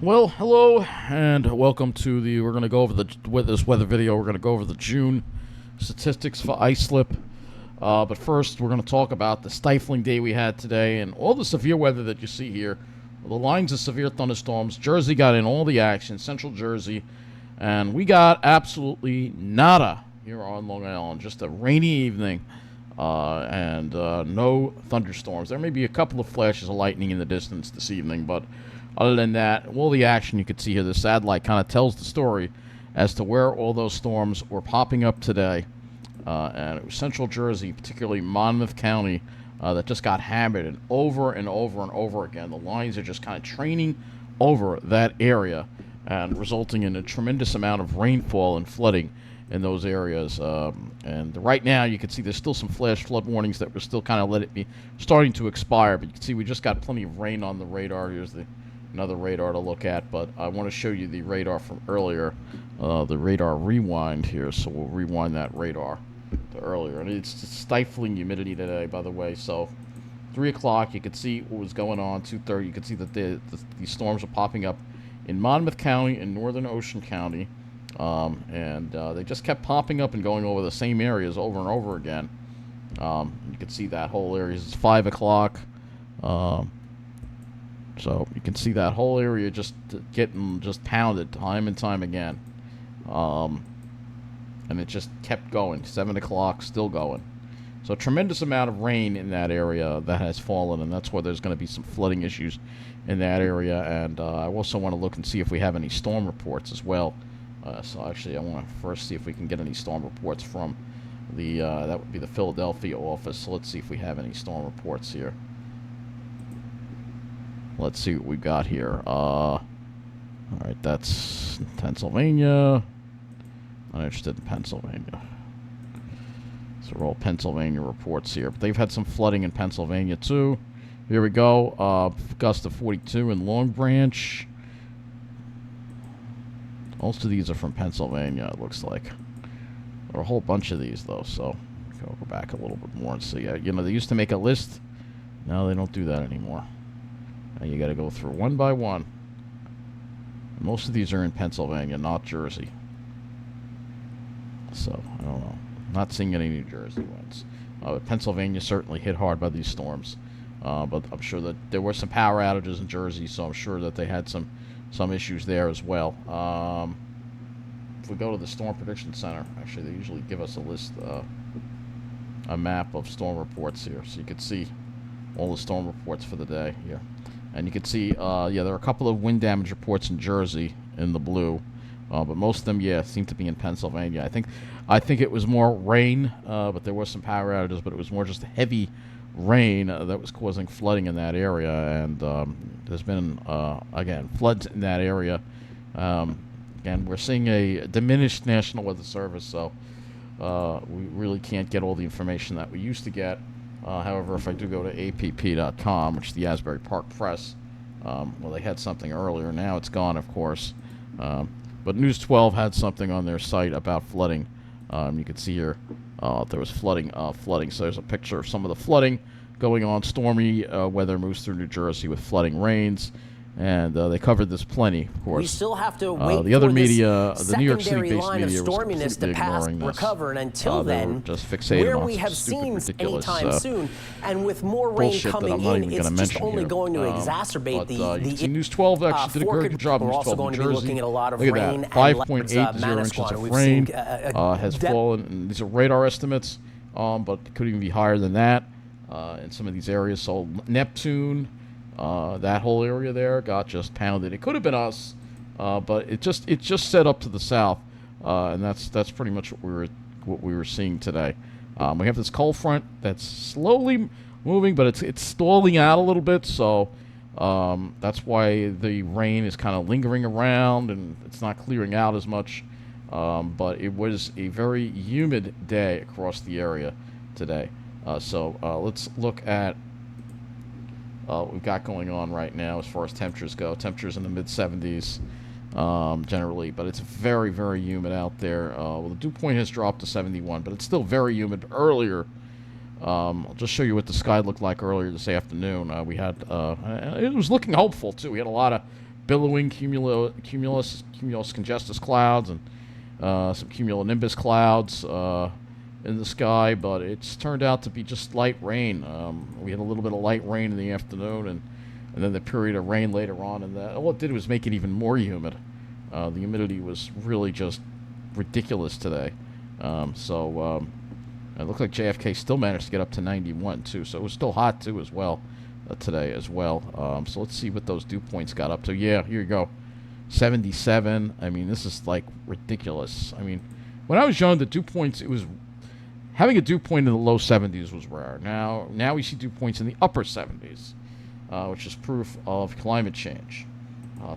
Well, hello and welcome to the. We're going to go over with this weather video. We're going to go over the June statistics for ice slip. But first, we're going to talk about the stifling day we had today and all the severe weather that you see here. The lines of severe thunderstorms. Jersey got in all the action, Central Jersey, and we got absolutely nada here on Long Island. Just a rainy evening and no thunderstorms. There may be a couple of flashes of lightning in the distance this evening, but other than that, all the action you could see here, the satellite kind of tells the story as to where all those storms were popping up today. And it was Central Jersey, particularly Monmouth County, that just got hammered and over and over and over again. The lines are just kind of training over that area and resulting in a tremendous amount of rainfall and flooding in those areas. And right now, you can see there's still some flash flood warnings that were still kind of starting to expire. But you can see we just got plenty of rain on the radar. Here's another radar to look at, but I want to show you the radar from earlier, the radar rewind here, so we'll rewind that radar to earlier. And it's stifling humidity today, by the way, so 3 o'clock, you could see what was going on. 2:30, you could see that the storms are popping up in Monmouth County and Northern Ocean County, and they just kept popping up and going over the same areas over and over again. You can see that whole area. It's 5 o'clock. So you can see that whole area just getting pounded time and time again. And it just kept going. 7 o'clock, still going. So a tremendous amount of rain in that area that has fallen, and that's why there's going to be some flooding issues in that area. And I also want to look and see if we have any storm reports as well. So actually, I want to first see if we can get any storm reports from that would be the Philadelphia office. So let's see if we have any storm reports here. Let's see what we've got here. All right, that's Pennsylvania. I'm interested in Pennsylvania. So we're all Pennsylvania reports here. But they've had some flooding in Pennsylvania, too. Here we go. Gust of 42 in Long Branch. Most of these are from Pennsylvania, it looks like. There are a whole bunch of these, though, so I'll go back a little bit more and see. You know, they used to make a list. Now they don't do that anymore. You got to go through one by one. Most of these are in Pennsylvania, not Jersey. So, I don't know. Not seeing any New Jersey ones. Pennsylvania certainly hit hard by these storms. But I'm sure that there were some power outages in Jersey, so I'm sure that they had some issues there as well. If we go to the Storm Prediction Center, actually they usually give us a list, a map of storm reports here. So you can see all the storm reports for the day here. And you can see, there are a couple of wind damage reports in Jersey in the blue, but most of them, seem to be in Pennsylvania. I think it was more rain, but there were some power outages, but it was more just heavy rain that was causing flooding in that area. And there's been, again, floods in that area. Again, we're seeing a diminished National Weather Service, so we really can't get all the information that we used to get. However, if I do go to app.com, which is the Asbury Park Press, well, they had something earlier. Now it's gone, of course. But News 12 had something on their site about flooding. You can see here there was flooding. So there's a picture of some of the flooding going on. Stormy weather moves through New Jersey with flooding rains. And they covered this plenty, of course. We still have to wait the other for media, this the New York secondary City-based line of media, was storminess to completely pass, ignoring this. recover, and until then, just fixated where on we some have stupid, seen ridiculous, anytime soon, and with more rain coming in, it's just only going to exacerbate the News 12 actually did a good job. We're News also 12 going New to be Jersey. looking at a lot of Look rain at that, 5.80 and inches of rain has fallen. And these are radar estimates, but it could even be higher than that in some of these areas. So Neptune. That whole area there got just pounded. It could have been us, but it just set up to the south, and that's pretty much what we were seeing today. We have this cold front that's slowly moving, but it's stalling out a little bit. So that's why the rain is kind of lingering around and it's not clearing out as much. But it was a very humid day across the area today. So let's look at what we've got going on right now as far as temperatures go. Temperatures in the mid-70s generally, but it's very, very humid out there. Well, the dew point has dropped to 71, but it's still very humid. Earlier, I'll just show you what the sky looked like earlier this afternoon. We had it was looking hopeful too. We had a lot of billowing cumulus congestus clouds and some cumulonimbus clouds in the sky, but it's turned out to be just light rain. We had a little bit of light rain in the afternoon, and then the period of rain later on, and all it did was make it even more humid. The humidity was really just ridiculous today. It looked like JFK still managed to get up to 91 too, so it was still hot too as well today as well. So let's see what those dew points got up to. Yeah, here you go, 77. I mean, this is like ridiculous. I mean, when I was young, the dew points, it was having a dew point in the low 70s was rare. Now we see dew points in the upper 70s, which is proof of climate change.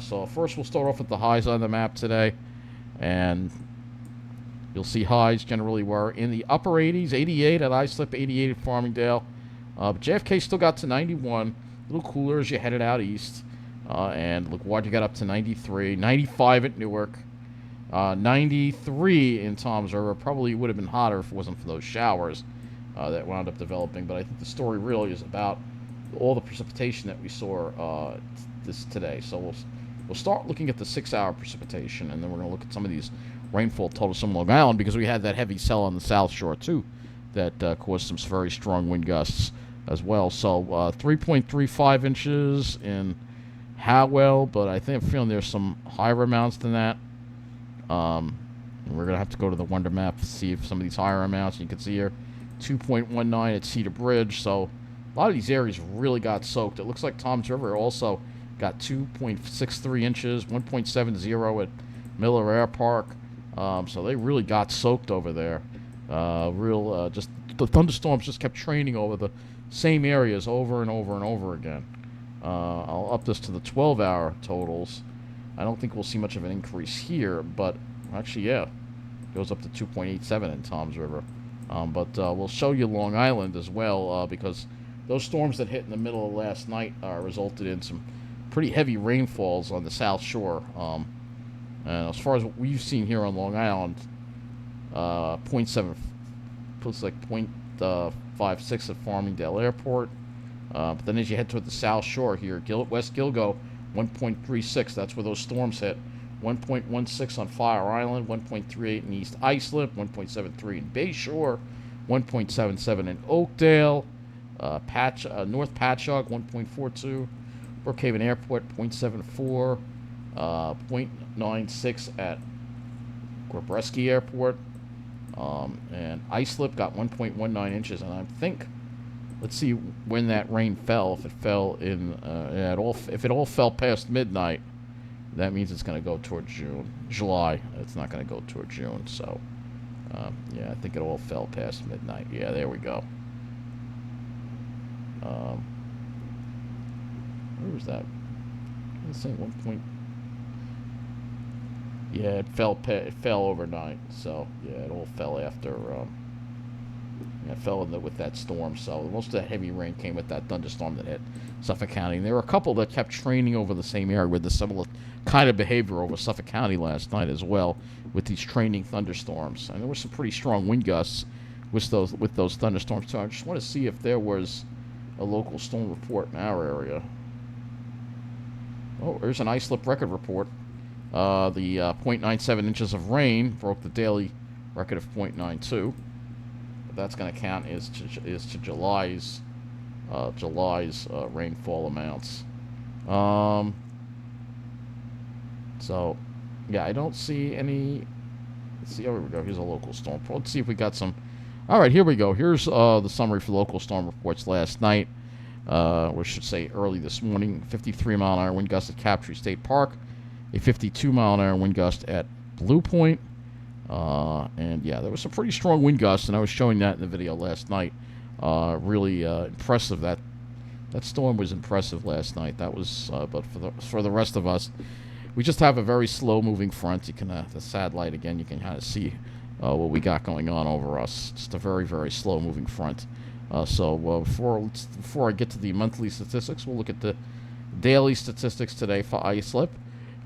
So first we'll start off with the highs on the map today, and you'll see highs generally were in the upper 80s, 88 at Islip, 88 at Farmingdale. But JFK still got to 91, a little cooler as you headed out east. And LaGuardia got up to 93, 95 at Newark, 93 in Toms River. Probably would have been hotter if it wasn't for those showers that wound up developing. But I think the story really is about all the precipitation that we saw today. So we'll start looking at the 6-hour precipitation, and then we're going to look at some of these rainfall totals from Long Island, because we had that heavy cell on the South Shore too that caused some very strong wind gusts as well. So 3.35 inches in Howell, but I think I'm feeling there's some higher amounts than that. We're going to have to go to the Wonder Map to see if some of these higher amounts. You can see here 2.19 at Cedar Bridge. So a lot of these areas really got soaked. It looks like Toms River also got 2.63 inches, 1.70 at Miller Air Park. So they really got soaked over there. Just the thunderstorms just kept training over the same areas over and over and over again. I'll up this to the 12-hour totals. I don't think we'll see much of an increase here, but actually, yeah, it goes up to 2.87 in Toms River. But we'll show you Long Island as well, because those storms that hit in the middle of last night resulted in some pretty heavy rainfalls on the South Shore. And as far as what we've seen here on Long Island, 0.7, looks like 0.56 at Farmingdale Airport. But then as you head toward the South Shore here, West Gilgo, 1.36. That's where those storms hit. 1.16 on Fire Island, 1.38 in East Islip, 1.73 in Bayshore, 1.77 in Oakdale, North Patchogue, 1.42. Brookhaven Airport, 0.74. 0.96 at Gabreski Airport, and Islip got 1.19 inches. And I think, let's see when that rain fell. If it fell if it all fell past midnight, that means it's going to go toward July. It's not going to go toward June. So, yeah, I think it all fell past midnight. Yeah, there we go. Where was that? Let's say 1 point. Yeah, it fell overnight. So yeah, it all fell after. It fell with that storm. So most of that heavy rain came with that thunderstorm that hit Suffolk County. And there were a couple that kept training over the same area with the similar kind of behavior over Suffolk County last night as well, with these training thunderstorms. And there were some pretty strong wind gusts with those thunderstorms too. I just want to see if there was a local storm report in our area. Oh, there's an Islip record report. The 0.97 inches of rain broke the daily record of 0.92. But that's going to count as to July's rainfall amounts. So, yeah, I don't see any. Let's see. Oh, here we go. Here's a local storm. Let's see if we got some. All right, here we go. Here's the summary for local storm reports last night. We should say early this morning. 53-mile-an-hour wind gust at Captree State Park. A 52-mile-an-hour wind gust at Blue Point. And yeah, there was some pretty strong wind gusts, and I was showing that in the video last night. Really impressive. That storm was impressive last night. That was, but for the rest of us, we just have a very slow-moving front. You can the satellite again. You can kind of see what we got going on over us. Just a very, very slow-moving front. So before I get to the monthly statistics, we'll look at the daily statistics today for Islip.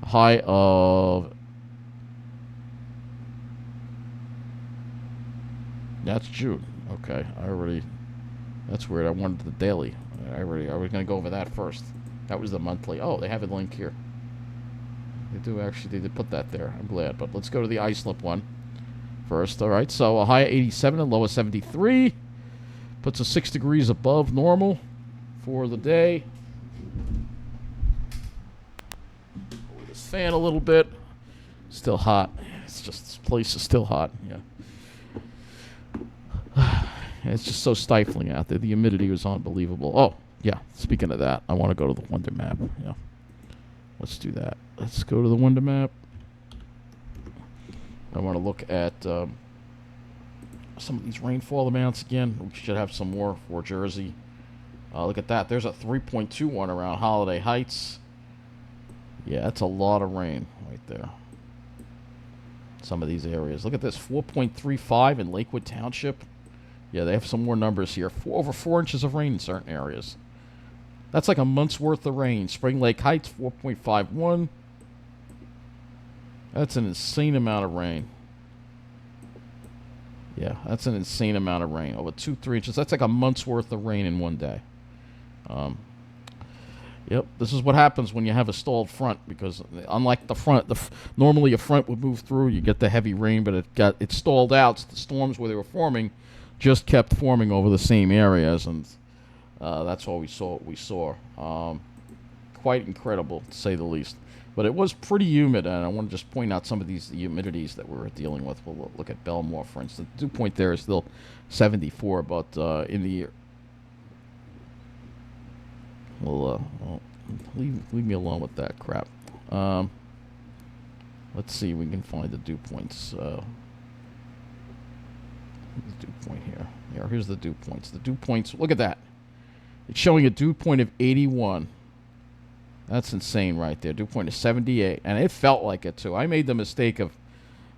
High of, that's June. Okay, that's weird. I wanted the daily. I was going to go over that first. That was the monthly. Oh, they have a link here. They did put that there. I'm glad. But let's go to the ice slip one first. All right, so a high of 87 and low of 73. Puts us 6 degrees above normal for the day. Lower this fan a little bit. Still hot. It's just, this place is still hot. Yeah. It's just so stifling out there. The humidity was unbelievable. Oh, yeah. Speaking of that, I want to go to the winter map. Yeah. Let's do that. Let's go to the winter map. I want to look at some of these rainfall amounts again. We should have some more for Jersey. Look at that. There's a 3.21 around Holiday Heights. Yeah, that's a lot of rain right there. Some of these areas. Look at this. 4.35 in Lakewood Township. Yeah, they have some more numbers here. Over 4 inches of rain in certain areas. That's like a month's worth of rain. Spring Lake Heights, 4.51. That's an insane amount of rain. Yeah, that's an insane amount of rain. Over 2-3 inches. That's like a month's worth of rain in one day. Yep, this is what happens when you have a stalled front, because unlike the front, normally a front would move through, you get the heavy rain, but it stalled out. So the storms where they were forming just kept forming over the same areas, and that's what we saw. Quite incredible, to say the least. But it was pretty humid, and I want to just point out some of these humidities that we're dealing with. We'll look at Belmore, for instance. The dew point there is still 74, but in the well, leave me alone with that crap. Let's see if we can find the dew points. The dew point here. Here's the dew points. The dew points, look at that. It's showing a dew point of 81. That's insane right there. Dew point is 78. And it felt like it, too. I made the mistake of,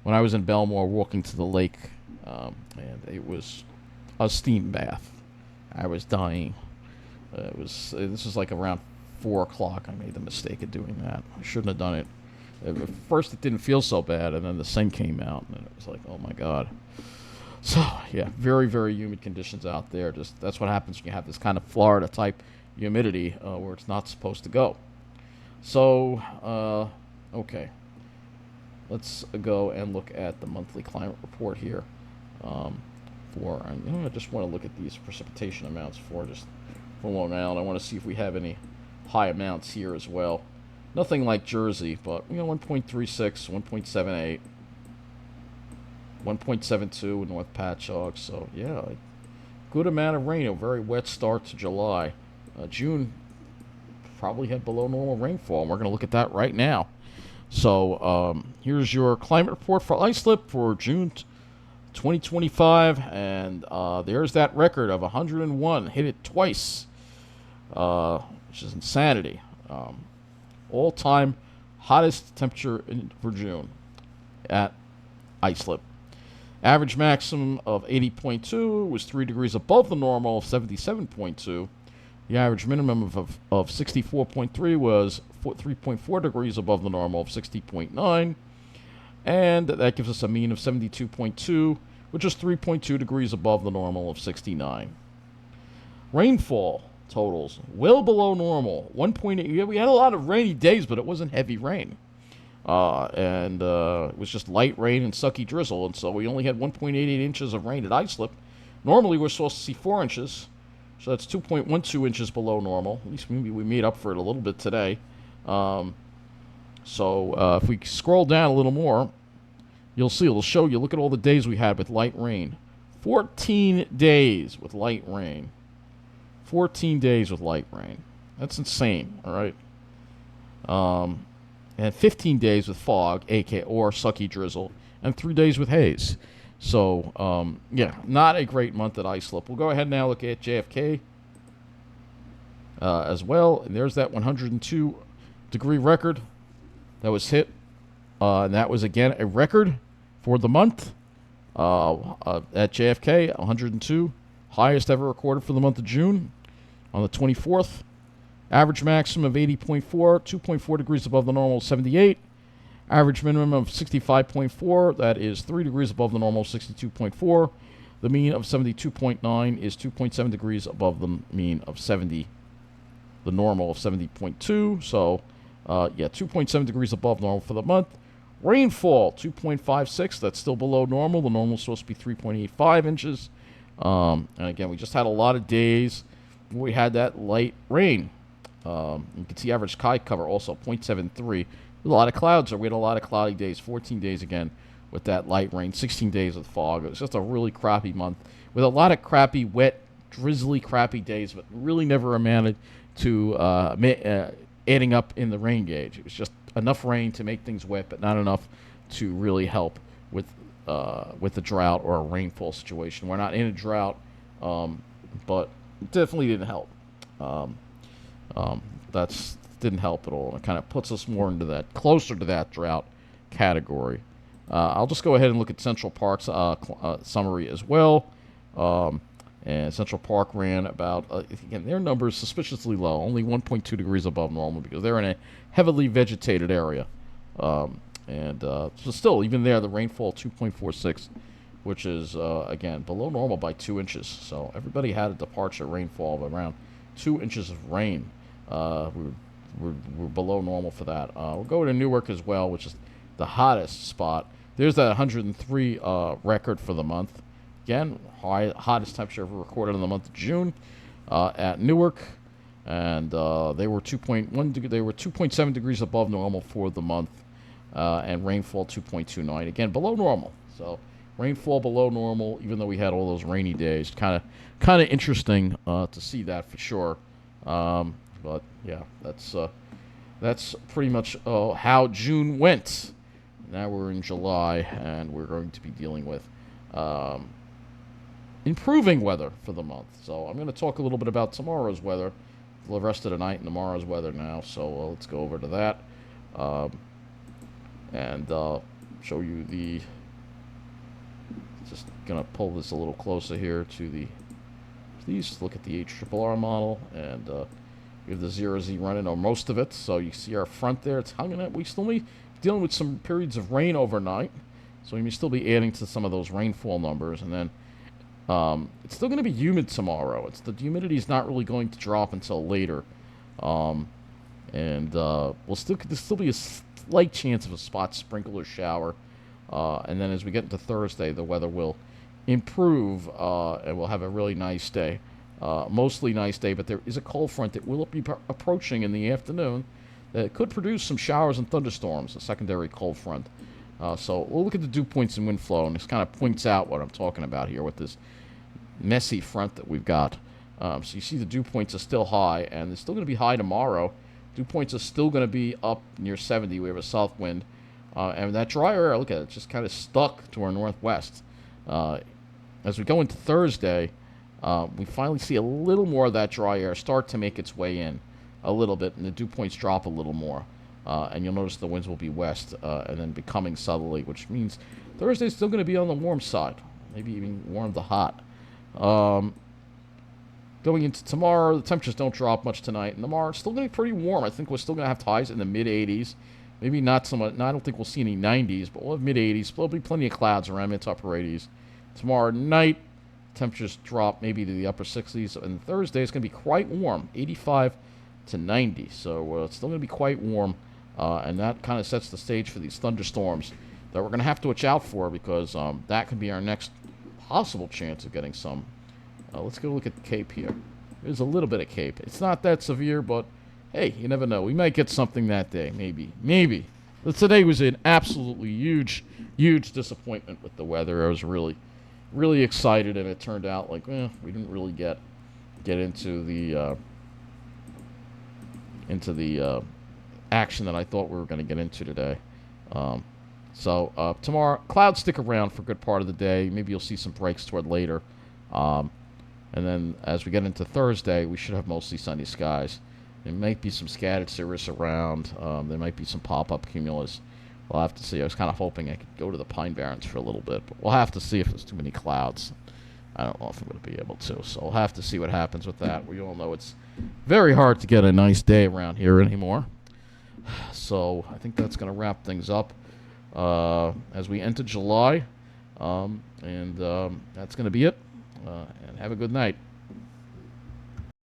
when I was in Belmore, walking to the lake, and it was a steam bath. I was dying. This was like around 4 o'clock. I made the mistake of doing that. I shouldn't have done it. At first, it didn't feel so bad, and then the sun came out, and it was like, oh my God. So, yeah, very, very humid conditions out there. Just that's what happens when you have this kind of Florida-type humidity where it's not supposed to go. So, okay. Let's go and look at the monthly climate report here. I just want to look at these precipitation amounts for Long Island. I want to see if we have any high amounts here as well. Nothing like Jersey, but 1.36, 1.78, 1.72 in North Patchogue. So yeah, good amount of rain. A very wet start to July. June probably had below normal rainfall, and we're going to look at that right now. So here's your climate report for islip for June 2025, and there's that record of 101. Hit it twice. Which is insanity. All-time hottest temperature for June at islip. Average maximum of 80.2 was 3 degrees above the normal of 77.2. The average minimum of 64.3 was 3.4 degrees above the normal of 60.9. And that gives us a mean of 72.2, which is 3.2 degrees above the normal of 69. Rainfall totals well below normal. 1.8. We had a lot of rainy days, but it wasn't heavy rain. And it was just light rain and sucky drizzle, and so we only had 1.88 inches of rain at islip. Normally we're supposed to see 4 inches, so that's 2.12 inches below normal. At least maybe we made up for it a little bit today. So if we scroll down a little more, you'll see, it'll show you, look at all the days we had with light rain. 14 days with light rain. 14 days with light rain. That's insane, all right? And 15 days with fog, or sucky drizzle, and 3 days with haze. So, yeah, not a great month at islip. We'll go ahead now look at JFK as well. And there's that 102-degree record that was hit. And that was, again, a record for the month at JFK, 102. Highest ever recorded for the month of June on the 24th. Average maximum of 80.4, 2.4 degrees above the normal, 78. Average minimum of 65.4, that is 3 degrees above the normal, 62.4. The mean of 72.9 is 2.7 degrees above the mean of 70, the normal of 70.2. So Yeah, 2.7 degrees above normal for the month. Rainfall, 2.56. That's still below normal. The normal is supposed to be 3.85 inches. And again, we just had a lot of days where we had that light rain. You can see average sky cover also 0.73. A lot of clouds. We had a lot of cloudy days. 14 days again with that light rain. 16 days with fog. It was just a really crappy month with a lot of crappy, wet, drizzly, crappy days, but really never amounted to adding up in the rain gauge. It was just enough rain to make things wet, but not enough to really help with a drought or a rainfall situation. We're not in a drought, but it definitely didn't help. That's didn't help at all. It kind of puts us more into that, closer to that drought category. I'll just go ahead and look at Central Park's summary as well. And Central Park ran about, again, their numbers suspiciously low, only 1.2 degrees above normal because they're in a heavily vegetated area. So still, even there, the rainfall 2.46, which is, again, below normal by 2 inches. So everybody had a departure rainfall of around 2 inches of rain. We're below normal for that. We'll go to Newark as well, which is the hottest spot. There's that 103 record for the month. Again, hottest temperature ever recorded in the month of June at Newark, and they were 2.7 degrees above normal for the month, and rainfall 2.29. Again, below normal. So rainfall below normal, even though we had all those rainy days. Kind of interesting to see that for sure. But yeah, that's pretty much how June went. Now we're in July, and we're going to be dealing with improving weather for the month. So I'm going to talk a little bit about tomorrow's weather, the rest of the night and tomorrow's weather now. So let's go over to that and show you just going to pull this a little closer here to these. Look at the HRRR model, and we have the 0Z running on most of it. So you see our front there. It's hanging out. We still be dealing with some periods of rain overnight. So we may still be adding to some of those rainfall numbers. And then it's still going to be humid tomorrow. The humidity is not really going to drop until later. There'll still be a slight chance of a spot sprinkle or shower. And then as we get into Thursday, the weather will improve, and we'll have a really nice day. Mostly nice day, but there is a cold front that will be approaching in the afternoon that could produce some showers and thunderstorms, a secondary cold front. So we'll look at the dew points and wind flow, and this kind of points out what I'm talking about here with this messy front that we've got. So you see the dew points are still high, and they're still going to be high tomorrow. Dew points are still going to be up near 70. We have a south wind. And that drier air, look at it, just kind of stuck to our northwest. As we go into Thursday, we finally see a little more of that dry air start to make its way in a little bit, and the dew points drop a little more. And you'll notice the winds will be west and then becoming southerly, which means Thursday's still going to be on the warm side, maybe even warm to hot. Going into tomorrow, the temperatures don't drop much tonight, and tomorrow it's still going to be pretty warm. I think we're still going to have highs in the mid-80s. Maybe not so much. No, I don't think we'll see any 90s, but we'll have mid-80s. There'll be plenty of clouds around mid to upper 80s. Tomorrow night, temperatures drop maybe to the upper 60s, and Thursday it's going to be quite warm, 85 to 90. So it's still going to be quite warm, and that kind of sets the stage for these thunderstorms that we're going to have to watch out for, because that could be our next possible chance of getting some. Let's go look at the Cape here. There's a little bit of Cape. It's not that severe, but hey, you never know. We might get something that day, maybe. But today was an absolutely huge disappointment with the weather. I was really excited, and it turned out like we didn't really get into the action that I thought we were going to get into today. So tomorrow, clouds stick around for a good part of the day. Maybe you'll see some breaks toward later. And then as we get into Thursday, we should have mostly sunny skies. There might be some scattered cirrus around. There might be some pop-up cumulus. We'll have to see. I was kind of hoping I could go to the Pine Barrens for a little bit, but we'll have to see if there's too many clouds. I don't know if I'm going to be able to, so we'll have to see what happens with that. We all know it's very hard to get a nice day around here anymore. So I think that's going to wrap things up as we enter July, and that's going to be it. And have a good night.